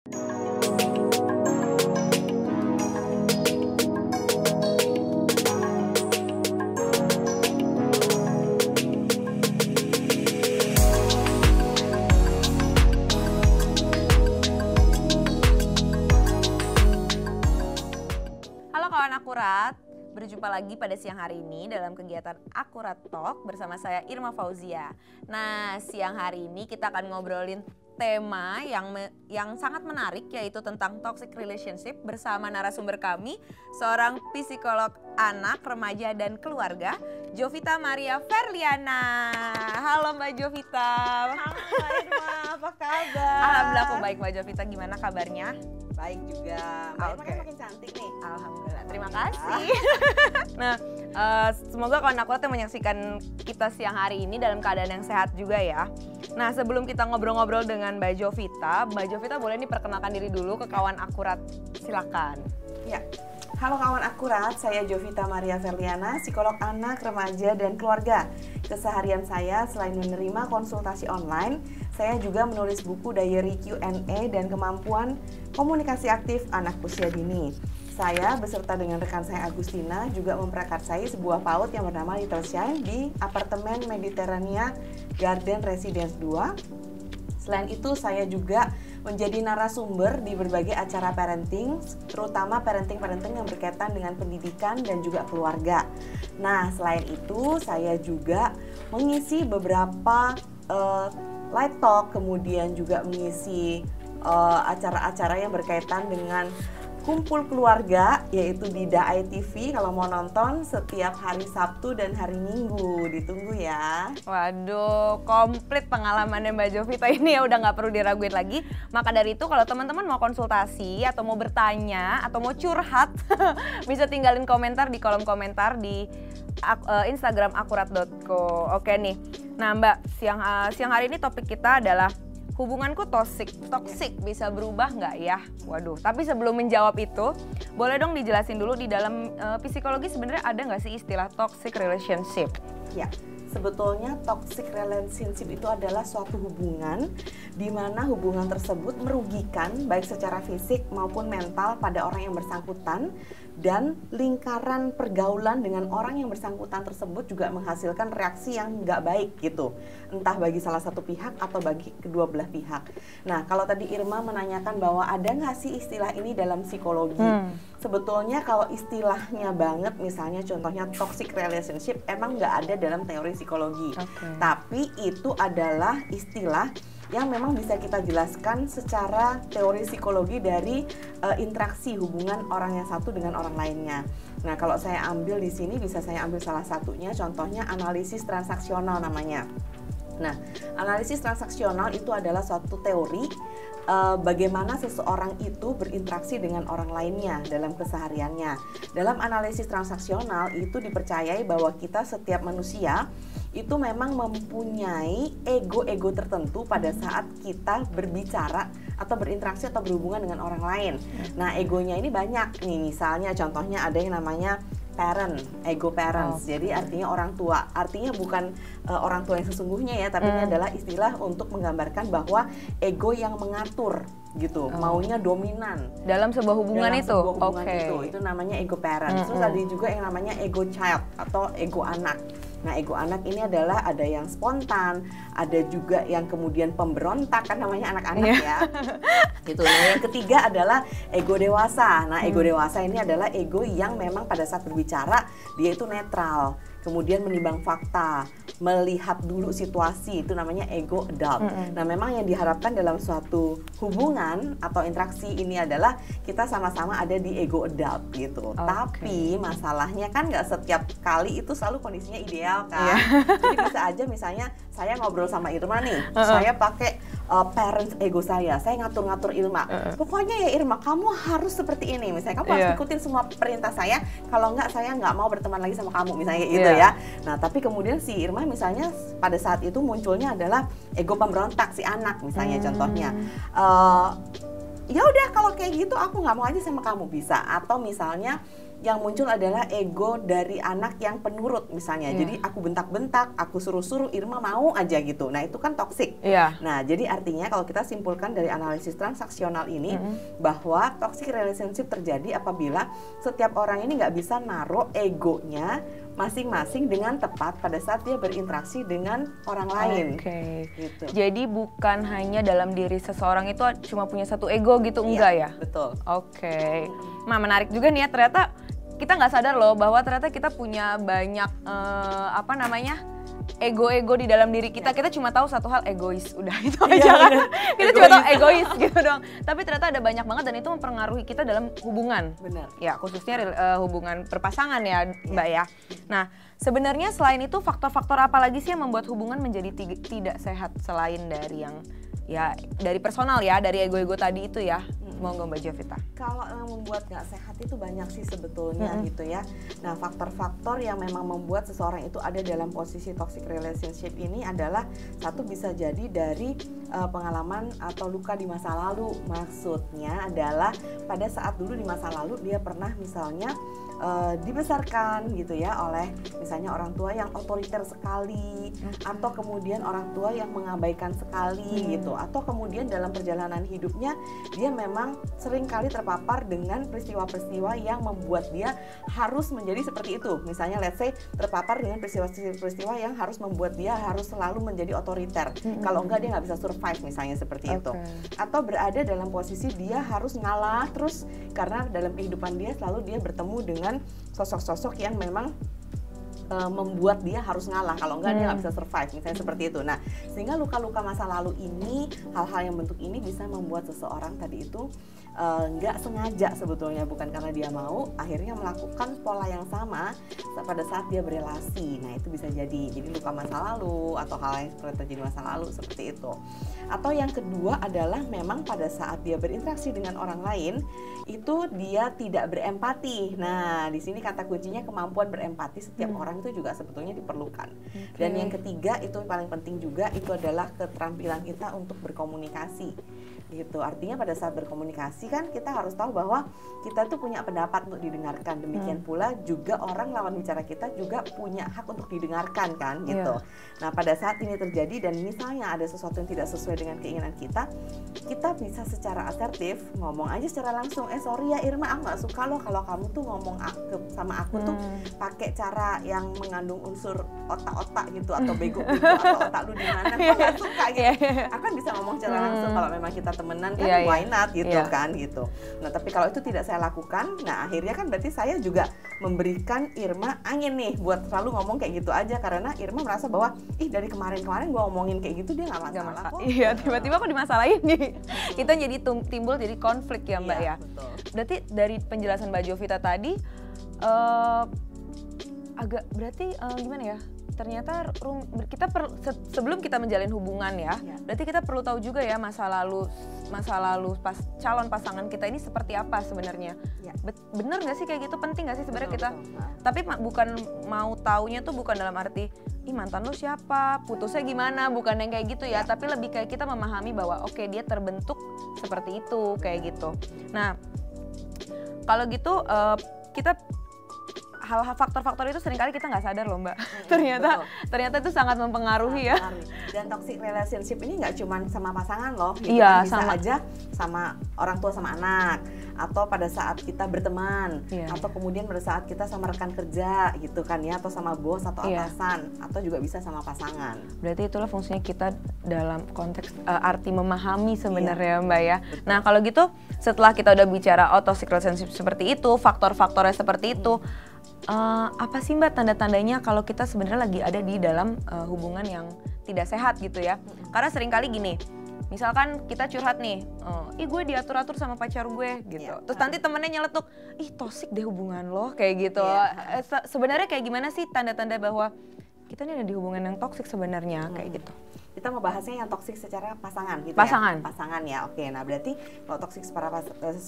Akurat, berjumpa lagi pada siang hari ini dalam kegiatan Akurat Talk bersama saya Irma Fauzia. Nah, siang hari ini kita akan ngobrolin tema yang sangat menarik, yaitu tentang toxic relationship bersama narasumber kami, seorang psikolog anak, remaja, dan keluarga, Jovita Maria Ferliana. Halo Mbak Jovita. Halo Mbak Irma, apa kabar? Alhamdulillah aku baik Mbak Jovita, gimana kabarnya? Baik juga, Mbak Irma kan makin cantik nih. Alhamdulillah, terima kasih. Nah, semoga kawan akurat yang menyaksikan kita siang hari ini dalam keadaan yang sehat juga ya. Nah, sebelum kita ngobrol-ngobrol dengan Mbak Jovita boleh diperkenalkan diri dulu ke kawan akurat, silakan. Ya, halo kawan akurat, saya Jovita Maria Ferliana, psikolog anak, remaja, dan keluarga. Keseharian saya selain menerima konsultasi online, saya juga menulis buku diary Q&A dan kemampuan komunikasi aktif anak usia dini. Saya beserta dengan rekan saya Agustina juga memprakarsai sebuah PAUD yang bernama Little Shine di apartemen Mediterania Garden Residence 2. Selain itu saya juga menjadi narasumber di berbagai acara parenting, terutama parenting yang berkaitan dengan pendidikan dan juga keluarga. Nah, selain itu saya juga mengisi beberapa light talk, kemudian juga mengisi acara-acara yang berkaitan dengan kumpul keluarga, yaitu di DAI TV kalau mau nonton setiap hari Sabtu dan hari Minggu. Ditunggu ya. Waduh, komplit pengalamannya Mbak Jovita ini ya, udah nggak perlu diraguin lagi. Maka dari itu kalau teman-teman mau konsultasi atau mau bertanya atau mau curhat bisa tinggalin komentar di kolom komentar di Instagram akurat.co. Oke nih. Nah Mbak, siang hari ini topik kita adalah hubunganku toxic bisa berubah nggak ya? Waduh, tapi sebelum menjawab itu, boleh dong dijelasin dulu di dalam psikologi sebenarnya ada nggak sih istilah toxic relationship? Ya, sebetulnya toxic relationship itu adalah suatu hubungan di mana hubungan tersebut merugikan baik secara fisik maupun mental pada orang yang bersangkutan, dan lingkaran pergaulan dengan orang yang bersangkutan tersebut juga menghasilkan reaksi yang nggak baik gitu, entah bagi salah satu pihak atau bagi kedua belah pihak. Nah, kalau tadi Irma menanyakan bahwa ada nggak sih istilah ini dalam psikologi, sebetulnya kalau istilahnya banget, misalnya contohnya toxic relationship, emang nggak ada dalam teori psikologi. Tapi itu adalah istilah yang memang bisa kita jelaskan secara teori psikologi dari interaksi hubungan orang yang satu dengan orang lainnya. Nah, kalau saya ambil di sini, bisa saya ambil salah satunya, contohnya analisis transaksional namanya. Nah, analisis transaksional itu adalah suatu teori bagaimana seseorang itu berinteraksi dengan orang lainnya dalam kesehariannya. Dalam analisis transaksional itu dipercayai bahwa kita setiap manusia itu memang mempunyai ego-ego tertentu pada saat kita berbicara atau berinteraksi atau berhubungan dengan orang lain. Nah, egonya ini banyak nih, misalnya contohnya ada yang namanya ego parents. Jadi artinya orang tua. Artinya bukan orang tua yang sesungguhnya ya, tapi ini adalah istilah untuk menggambarkan bahwa ego yang mengatur gitu, maunya dominan dalam sebuah hubungan itu. Itu namanya ego parents. Terus ada juga yang namanya ego child atau ego anak. Nah, ego anak ini adalah ada yang spontan, ada juga yang kemudian pemberontak, kan namanya anak-anak ya. Gitu. Nah, yang ketiga adalah ego dewasa. Nah, ego dewasa ini adalah ego yang memang pada saat berbicara dia itu netral, kemudian menimbang fakta, melihat dulu situasi, itu namanya ego adult. Nah, memang yang diharapkan dalam suatu hubungan atau interaksi ini adalah kita sama-sama ada di ego adult gitu. Tapi masalahnya kan nggak setiap kali itu selalu kondisinya ideal kan. Jadi bisa aja misalnya saya ngobrol sama Irma nih, saya pakai parents ego saya ngatur-ngatur Irma. Pokoknya ya Irma, kamu harus seperti ini. Misalnya kamu harus ikutin semua perintah saya, kalau nggak saya nggak mau berteman lagi sama kamu, misalnya gitu ya. Nah, tapi kemudian si Irma misalnya pada saat itu munculnya adalah ego pemberontak si anak misalnya contohnya. Ya udah kalau kayak gitu aku nggak mau aja sama kamu, bisa. Atau misalnya yang muncul adalah ego dari anak yang penurut misalnya. Jadi aku bentak-bentak, aku suruh-suruh, Irma mau aja gitu. Nah itu kan toksik. Nah jadi artinya kalau kita simpulkan dari analisis transaksional ini bahwa toxic relationship terjadi apabila setiap orang ini nggak bisa naruh egonya masing-masing dengan tepat pada saat dia berinteraksi dengan orang lain. Gitu. Jadi bukan hanya dalam diri seseorang itu cuma punya satu ego gitu, enggak ya? Betul. Nah menarik juga nih ya, ternyata kita nggak sadar loh bahwa ternyata kita punya banyak ego-ego di dalam diri kita. Kita cuma tahu satu hal, egois, udah itu aja kan. Kita cuma tahu egois gitu doang. Tapi ternyata ada banyak banget dan itu mempengaruhi kita dalam hubungan. Benar. Ya khususnya hubungan berpasangan ya Mbak ya. Nah sebenarnya selain itu faktor-faktor apa lagi sih yang membuat hubungan menjadi tidak sehat selain dari yang ya dari personal ya, dari ego-ego tadi itu ya? Monggo Mbak Jovita. Kalau yang membuat nggak sehat itu banyak sih sebetulnya gitu ya. Nah faktor-faktor yang memang membuat seseorang itu ada dalam posisi toxic relationship ini adalah satu bisa jadi dari pengalaman atau luka di masa lalu. Maksudnya adalah pada saat dulu di masa lalu dia pernah misalnya dibesarkan gitu ya oleh misalnya orang tua yang otoriter sekali, atau kemudian orang tua yang mengabaikan sekali gitu, atau kemudian dalam perjalanan hidupnya dia memang sering kali terpapar dengan peristiwa-peristiwa yang membuat dia harus menjadi seperti itu. Misalnya let's say terpapar dengan peristiwa-peristiwa yang harus membuat dia harus selalu menjadi otoriter. Kalau enggak dia nggak bisa survive misalnya seperti itu. Atau berada dalam posisi dia harus ngalah terus karena dalam kehidupan dia selalu dia bertemu dengan sosok-sosok yang memang membuat dia harus ngalah, kalau enggak dia nggak bisa survive misalnya seperti itu. Nah sehingga luka-luka masa lalu ini, hal-hal yang bentuk ini bisa membuat seseorang tadi itu nggak sengaja sebetulnya, bukan karena dia mau, akhirnya melakukan pola yang sama pada saat dia berelasi. Nah itu bisa jadi luka masa lalu atau hal yang seperti terjadi masa lalu seperti itu. Atau yang kedua adalah memang pada saat dia berinteraksi dengan orang lain itu dia tidak berempati. Nah di sini kata kuncinya kemampuan berempati setiap orang itu juga sebetulnya diperlukan. Dan yang ketiga itu paling penting juga, itu adalah keterampilan kita untuk berkomunikasi gitu. Artinya pada saat berkomunikasi kan kita harus tahu bahwa kita tuh punya pendapat untuk didengarkan. Demikian pula juga orang lawan bicara kita juga punya hak untuk didengarkan kan gitu. Nah pada saat ini terjadi dan misalnya ada sesuatu yang tidak sesuai dengan keinginan kita bisa secara asertif ngomong aja secara langsung, sorry ya Irma, aku nggak suka loh kalau kamu tuh ngomong sama aku tuh pakai cara yang mengandung unsur otak-otak gitu, atau bego-bego atau otak lu di mana, aku nggak suka gitu. Akan bisa ngomong secara langsung kalau memang kita temenan kan, why not gitu kan gitu. Nah tapi kalau itu tidak saya lakukan, nah akhirnya kan berarti saya juga memberikan Irma angin nih buat selalu ngomong kayak gitu aja, karena Irma merasa bahwa dari kemarin-kemarin gue ngomongin kayak gitu dia nggak masalah kok. Iya tiba-tiba kok dimasalahin nih. Kita jadi timbul jadi konflik ya Mbak ya. Betul. Berarti dari penjelasan Mbak Jovita tadi agak berarti gimana ya? Ternyata kita sebelum kita menjalin hubungan ya, berarti kita perlu tahu juga ya masa lalu pas calon pasangan kita ini seperti apa sebenarnya. Bener nggak sih kayak gitu? Penting nggak sih sebenarnya kita? Tapi bukan mau taunya tuh bukan dalam arti mantan lo siapa, putusnya gimana, bukan yang kayak gitu ya. Tapi lebih kayak kita memahami bahwa oke, dia terbentuk seperti itu kayak gitu. Nah kalau gitu kita hal-hal faktor-faktor itu seringkali kita nggak sadar loh Mbak. Ternyata itu sangat mempengaruhi ya. Dan toxic relationship ini nggak cuma sama pasangan loh, gitu. Iya, bisa aja sama orang tua sama anak, atau pada saat kita berteman, atau kemudian pada saat kita sama rekan kerja gitu kan ya, atau sama bos atau atasan, atau juga bisa sama pasangan. Berarti itulah fungsinya kita dalam konteks arti memahami sebenarnya Mbak ya. Betul. Nah kalau gitu setelah kita udah bicara toxic relationship seperti itu, faktor-faktornya seperti itu, apa sih Mbak tanda-tandanya kalau kita sebenarnya lagi ada di dalam hubungan yang tidak sehat gitu ya? Karena seringkali gini, misalkan kita curhat nih, gue diatur-atur sama pacar gue gitu. Terus nanti temennya nyeletuk, toksik deh hubungan lo kayak gitu. Sebenarnya kayak gimana sih tanda-tanda bahwa kita nih ada di hubungan yang toksik sebenarnya kayak gitu? kita membahasnya yang toksik secara pasangan gitu Pasangan. ya. Pasangan ya. Oke, nah berarti kalau toksik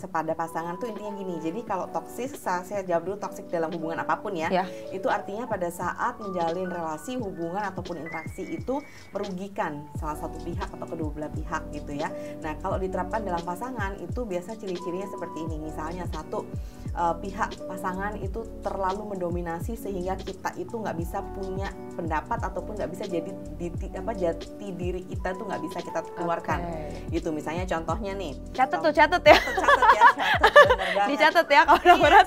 pada pasangan tuh intinya gini. Jadi kalau toksik, saya jawab dulu, toksik dalam hubungan apapun ya. Itu artinya pada saat menjalin relasi, hubungan ataupun interaksi itu merugikan salah satu pihak atau kedua belah pihak gitu ya. Nah, kalau diterapkan dalam pasangan itu biasa ciri-cirinya seperti ini. Misalnya satu, pihak pasangan itu terlalu mendominasi sehingga kita itu nggak bisa punya pendapat ataupun nggak bisa jadi jati diri kita tuh nggak bisa kita keluarkan. Gitu misalnya contohnya nih. Catat ya. Catat ya, bener banget. Dicatat ya kalau nomornya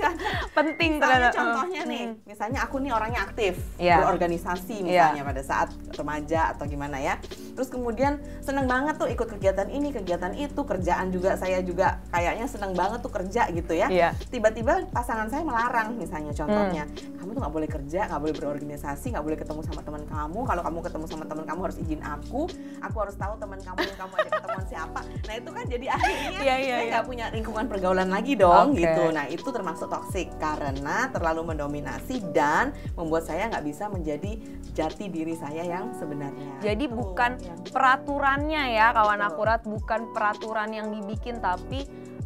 penting ternyata. Contohnya nih, misalnya aku nih orangnya aktif, berorganisasi misalnya pada saat remaja atau gimana ya. Terus kemudian seneng banget tuh ikut kegiatan ini, kegiatan itu, kerjaan juga saya juga kayaknya seneng banget tuh kerja gitu ya. Tiba-tiba pasangan saya melarang misalnya contohnya, kamu tuh nggak boleh kerja, nggak boleh berorganisasi, nggak boleh ketemu sama teman kamu. Kalau kamu ketemu sama teman kamu harus izin aku harus tahu teman kamu yang kamu ajak ketemuan siapa. Nah itu kan jadi akhirnya saya nggak punya lingkungan pergaulan lagi dong gitu. Nah itu termasuk toksik karena terlalu mendominasi dan membuat saya nggak bisa menjadi jati diri saya yang sebenarnya. Jadi bukan peraturannya ya kawan akurat, bukan peraturan yang dibikin tapi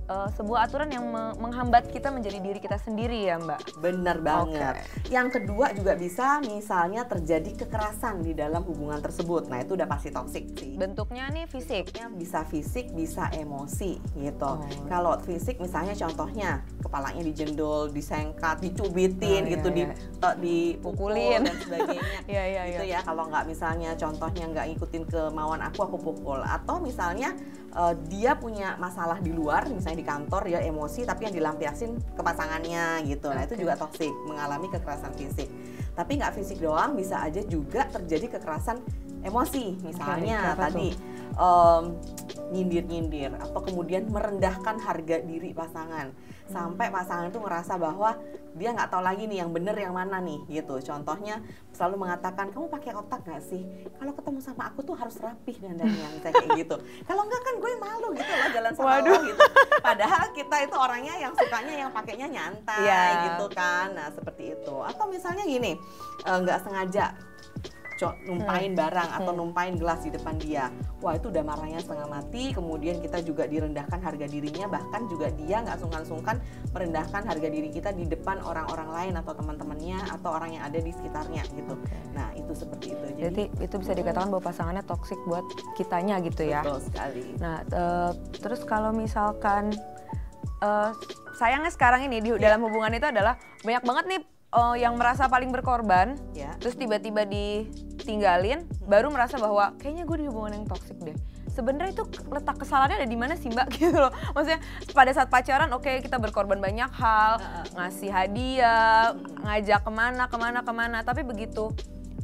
sebuah aturan yang menghambat kita menjadi diri kita sendiri ya Mbak? Benar banget. Yang kedua juga bisa misalnya terjadi kekerasan di dalam hubungan tersebut. Nah itu udah pasti toksik sih. Bentuknya nih fisiknya? Bisa fisik, bisa emosi gitu. Kalau fisik misalnya contohnya kepalanya dijendol, disengkat, dicubitin gitu, dipukulin dan sebagainya. Gitu ya. Kalau nggak misalnya contohnya nggak ngikutin kemauan aku pukul. Atau misalnya dia punya masalah di luar, misalnya di kantor ya emosi tapi yang dilampiasin ke pasangannya gitu. Nah itu juga toksik, mengalami kekerasan fisik. Tapi nggak fisik doang, bisa aja juga terjadi kekerasan emosi. Misalnya tadi nyindir-nyindir atau kemudian merendahkan harga diri pasangan sampai pasangan itu ngerasa bahwa dia nggak tahu lagi nih yang bener yang mana nih gitu. Contohnya selalu mengatakan, kamu pakai otak nggak sih? Kalau ketemu sama aku tuh harus rapih dandannya, misalnya kayak gitu. Kalau enggak kan gue malu gitu loh jalan sama lo gitu. Padahal kita itu orangnya yang sukanya yang pakainya nyantai gitu kan. Nah seperti itu. Atau misalnya gini, nggak sengaja numpain barang atau numpain gelas di depan dia. Wah itu udah marahnya setengah mati. Kemudian kita juga direndahkan harga dirinya. Bahkan juga dia nggak sungkan-sungkan merendahkan harga diri kita di depan orang-orang lain atau teman-temannya atau orang yang ada di sekitarnya gitu. Nah itu seperti itu. Jadi itu bisa dikatakan bahwa pasangannya toksik buat kitanya gitu ya. Betul sekali. Nah terus kalau misalkan sayangnya sekarang ini di dalam hubungan itu adalah banyak banget nih yang merasa paling berkorban, terus tiba-tiba ditinggalin, baru merasa bahwa kayaknya gue di hubungan yang toksik deh. Sebenarnya itu letak kesalahannya ada di mana sih Mbak gitu loh. Maksudnya pada saat pacaran kita berkorban banyak hal, ngasih hadiah, ngajak kemana, tapi begitu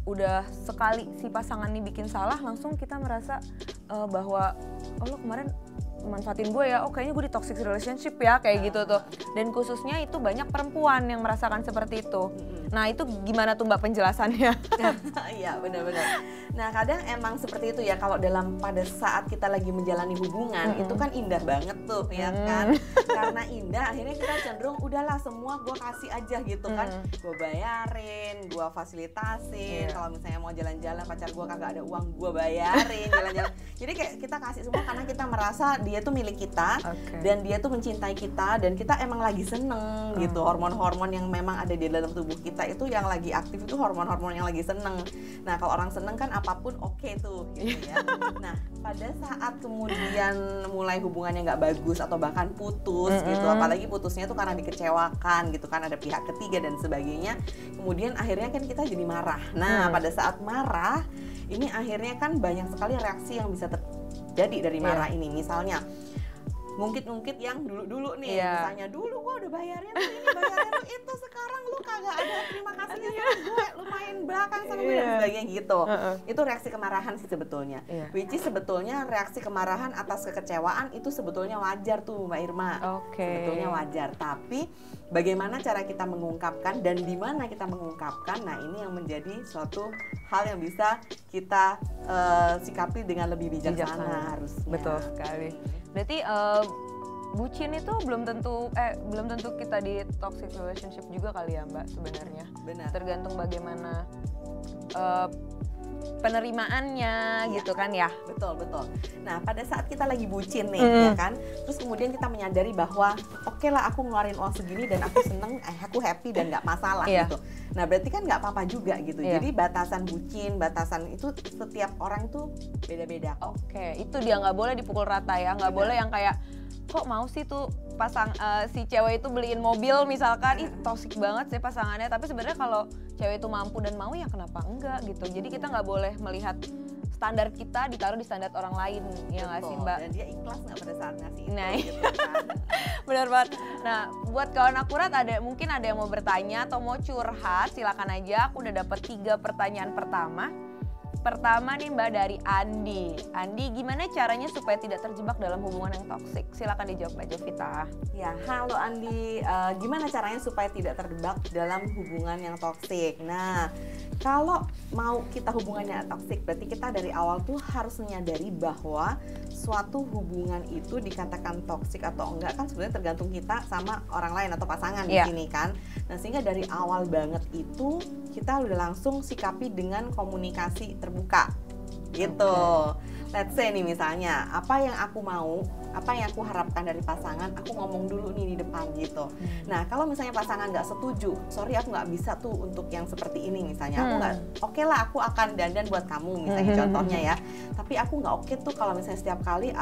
udah sekali si pasangan ini bikin salah, langsung kita merasa bahwa oh lo kemarin manfaatin gue ya, oh kayaknya gue di toxic relationship ya, kayak gitu tuh. Dan khususnya itu banyak perempuan yang merasakan seperti itu. Nah itu gimana tuh Mbak penjelasannya? Iya benar-benar. Nah kadang emang seperti itu ya, kalau pada saat kita lagi menjalani hubungan itu kan indah banget tuh ya kan. Karena indah akhirnya kita cenderung udahlah semua gue kasih aja gitu kan. Gue bayarin, gue fasilitasin. Kalau misalnya mau jalan-jalan pacar gue kagak ada uang, gue bayarin jalan-jalan. Jadi kayak kita kasih semua karena kita merasa dia tuh milik kita dan dia tuh mencintai kita dan kita emang lagi seneng gitu. Hormon-hormon yang memang ada di dalam tubuh kita itu yang lagi aktif itu hormon-hormon yang lagi seneng. Nah kalau orang seneng kan apapun oke tuh gitu ya. Nah pada saat kemudian mulai hubungannya nggak bagus atau bahkan putus gitu, apalagi putusnya tuh karena dikecewakan gitu kan, ada pihak ketiga dan sebagainya, kemudian akhirnya kan kita jadi marah. Nah pada saat marah ini akhirnya kan banyak sekali reaksi yang bisa terjadi dari marah ini. Misalnya ngungkit-ngungkit yang dulu-dulu nih, misalnya dulu gua udah bayarin ini, bayarin itu, sekarang lu kagak ada terima kasihnya sama gue, lu main belakang sama gue dan sebagainya gitu. Itu reaksi kemarahan sih sebetulnya. Which is sebetulnya reaksi kemarahan atas kekecewaan itu sebetulnya wajar tuh Mbak Irma. Sebetulnya wajar, tapi bagaimana cara kita mengungkapkan dan di mana kita mengungkapkan, nah ini yang menjadi suatu hal yang bisa kita sikapi dengan lebih bijaksana harusnya. Betul sekali. Berarti bucin itu belum tentu kita di toxic relationship juga kali ya Mbak sebenarnya. Benar. Tergantung bagaimana penerimaannya gitu kan ya. Betul. Nah, pada saat kita lagi bucin nih, ya kan, terus kemudian kita menyadari bahwa oke lah aku ngeluarin uang segini dan aku seneng, aku happy dan nggak masalah gitu. Nah, berarti kan nggak apa-apa juga gitu. Jadi batasan bucin, batasan itu setiap orang tuh beda-beda. Oke, itu dia nggak boleh dipukul rata ya, nggak boleh yang kayak kok mau sih tuh si cewek itu beliin mobil misalkan, ih toksik banget sih pasangannya, tapi sebenarnya kalau cewek itu mampu dan mau ya kenapa enggak gitu. Jadi kita nggak boleh melihat standar kita ditaruh di standar orang lain, ya nggak sih Mbak? Dan dia ikhlas nggak pada saat ngasih itu, nah, gitu kan. Benar banget. Nah, buat kawan akurat mungkin ada yang mau bertanya atau mau curhat, silakan aja. Aku udah dapet 3 pertanyaan pertama. Pertama nih Mbak dari Andi. Andi, gimana caranya supaya tidak terjebak dalam hubungan yang toksik? Silakan dijawab Mbak Jovita. Ya, halo Andi. Gimana caranya supaya tidak terjebak dalam hubungan yang toksik? Nah, kalau mau kita hubungannya toksik, berarti kita dari awal tuh harus menyadari bahwa suatu hubungan itu dikatakan toksik atau enggak kan sebenarnya tergantung kita sama orang lain atau pasangan di sini kan. Nah, sehingga dari awal banget itu kita udah langsung sikapi dengan komunikasi terbuka gitu. Let's say nih misalnya, apa yang aku mau, apa yang aku harapkan dari pasangan, aku ngomong dulu nih di depan gitu. Nah, kalau misalnya pasangan nggak setuju, sorry aku nggak bisa tuh untuk yang seperti ini misalnya. Aku nggak, oke lah aku akan dandan buat kamu misalnya contohnya ya. Tapi aku nggak oke tuh kalau misalnya setiap kali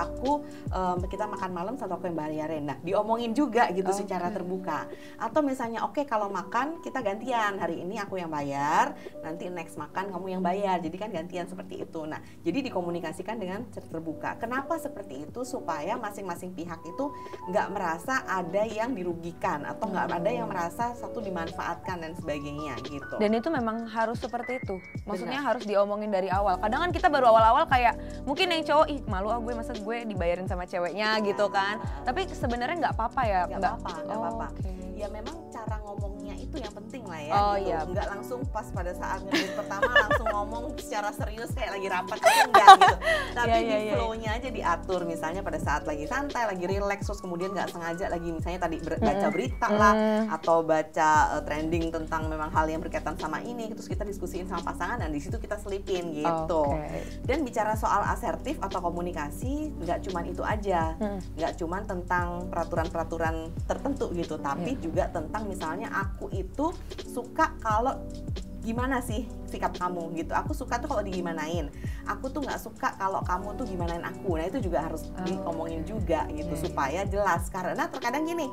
kita makan malam satu aku yang bayarin. Nah, diomongin juga gitu secara terbuka. Atau misalnya oke kalau makan kita gantian, hari ini aku yang bayar, nanti next makan kamu yang bayar. Jadi kan gantian seperti itu. Nah, jadi dikomunikasikan dengan terbuka. Kenapa seperti itu? Supaya masing-masing pihak itu nggak merasa ada yang dirugikan atau nggak ada yang merasa satu dimanfaatkan dan sebagainya gitu. Dan itu memang harus seperti itu. Maksudnya harus diomongin dari awal. Kadang kan kita baru awal-awal kayak mungkin yang cowok, ih malu gue masa gue dibayarin sama ceweknya gitu kan. Tapi sebenarnya nggak apa-apa ya. Nggak apa-apa. Ya memang cara ngomongnya itu yang penting lah ya. Gitu. Nggak langsung pas pada saat ngedit pertama langsung ngomong secara serius kayak lagi rapat itu enggak gitu. Tapi di flow-nya aja diatur, misalnya pada saat lagi santai, lagi relax, terus kemudian nggak sengaja lagi misalnya tadi baca berita lah atau baca trending tentang memang hal yang berkaitan sama ini, terus kita diskusiin sama pasangan dan di situ kita selipin gitu. Dan bicara soal asertif atau komunikasi nggak cuman itu aja, nggak cuman tentang peraturan-peraturan tertentu gitu, tapi juga tentang misalnya aku itu suka kalau gimana sih sikap kamu gitu. Aku suka tuh kalau digimanain. Aku tuh nggak suka kalau kamu tuh gimanain aku. Nah, itu juga harus diomongin juga gitu supaya jelas. Karena terkadang gini,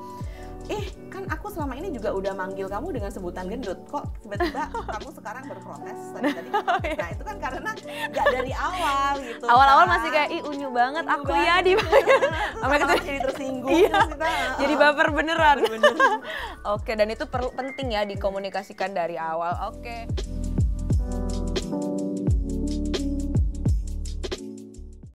kan aku selama ini juga udah manggil kamu dengan sebutan gendut, kok tiba-tiba kamu sekarang berprotes tadi. Nah, itu kan karena nggak dari awal gitu. Awal-awal masih kayak unyu banget unyu aku banget. Ya di sama jadi tersinggung. Jadi baper beneran. Oke, dan itu penting ya dikomunikasikan dari awal. Oke.